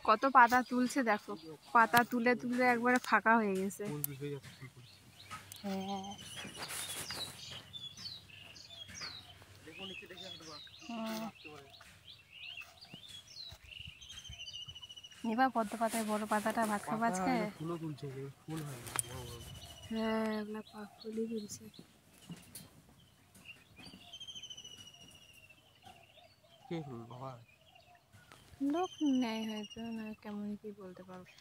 কত পাতা তুলছে দেখো, পাতা তুলে তুলে একবারে ফাঁকা হয়ে গেছে। হ্যাঁ নিবা পদ্ম পাতায় বড় পাতাটা ভাত খাবো আজকে। হ্যাঁ এগুলা ফুলই তুলছে। লোক নেয় হয়তো, না কেমন কি বলতে পারবো।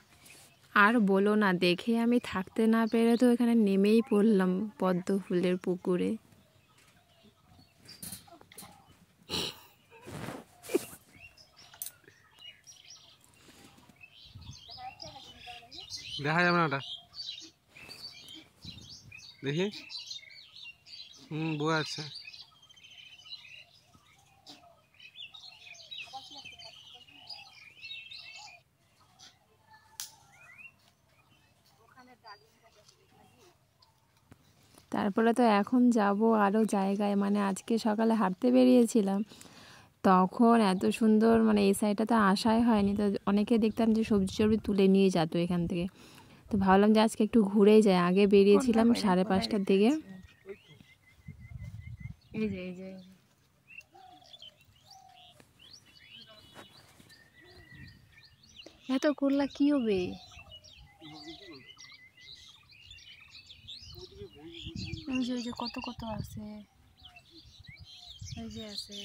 আর বলো না, দেখে আমি থাকতে না পেরে তো এখানে নেমেই পড়লাম পদ্ম ফুলের পুকুরে। দেখা যাবে না ওটা, দেখি। বই আছে। তারপরে তো এখন যাব আরও জায়গায়, মানে আজকে সকালে হাঁটতে বেরিয়েছিলাম, তখন এত সুন্দর, মানে এই সাইডটা তো আসাই হয়নি, তো অনেকে দেখতাম যে সবজি টবজি তুলে নিয়ে যেত এখান থেকে। তো ভাবলাম যে আজকে একটু ঘুরেই যাই। আগে বেরিয়েছিলাম 5:30টার দিকে। এই যে এই যে এত করলা কি হবে? ওই যে কত কত আছে, এই যে আছে।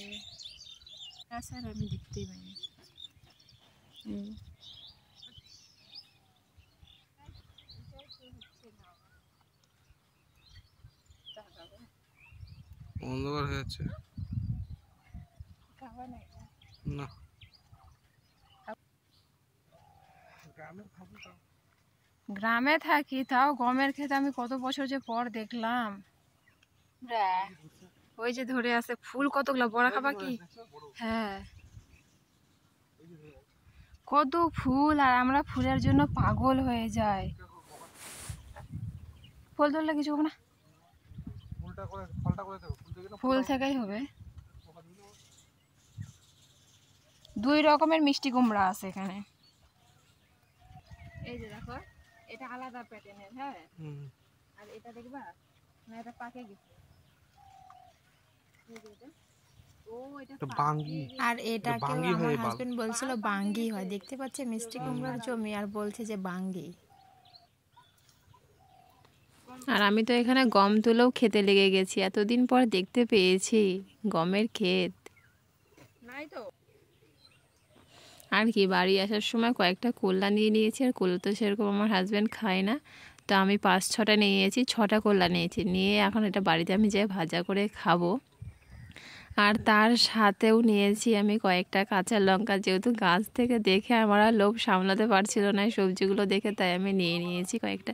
স্যার আমি দেখতেই পাইনি। অন্ধকার হয়ে যাচ্ছে না। গ্রামে থাকি, তাও গমের ক্ষেত আমি কত বছর যে পর দেখলাম। ওই যে ধরে আছে ফুল কতগুলো, বড়া খাবা কি? হ্যাঁ কত ফুল, আর আমরা ফুলের জন্য পাগল হয়ে যাই। ফুল ধরলে কিছু হবে না, ফুল থেকেই হবে। 2 রকমের মিষ্টি কুমড়া আছে এখানে। এই যে দেখো, এটা আলাদা প্যাটার্নের। হ্যাঁ আর এটা দেখবা না, এটা পাকে গেছে। আর এটাকে আমার হাজবেন্ড বলছিল বাঙ্গি হয়। দেখতে পাচ্ছে মিষ্টি কুমড়ার জমি আর বলছে যে বাঙ্গি। আর আমি তো এখানে গম তুলেও খেতে লেগে গেছি, এতদিন পর দেখতে পেয়েছি গমের ক্ষেত। আর কি, বাড়ি আসার সময় কয়েকটা কল্লা নিয়ে নিয়েছি, আর কল্লা তো সেরকম আমার হাজব্যান্ড খায় না, তো আমি 5-6টা নিয়েছি, 6টা কল্লা নিয়েছি। নিয়ে এখন এটা বাড়িতে আমি যাই ভাজা করে খাবো। আর তার সাথেও নিয়েছি আমি কয়েকটা কাঁচা লঙ্কা, যেহেতু গাছ থেকে দেখে আমার আর লোভ সামলাতে পারছিল না সবজিগুলো দেখে, তাই আমি নিয়েছি কয়েকটা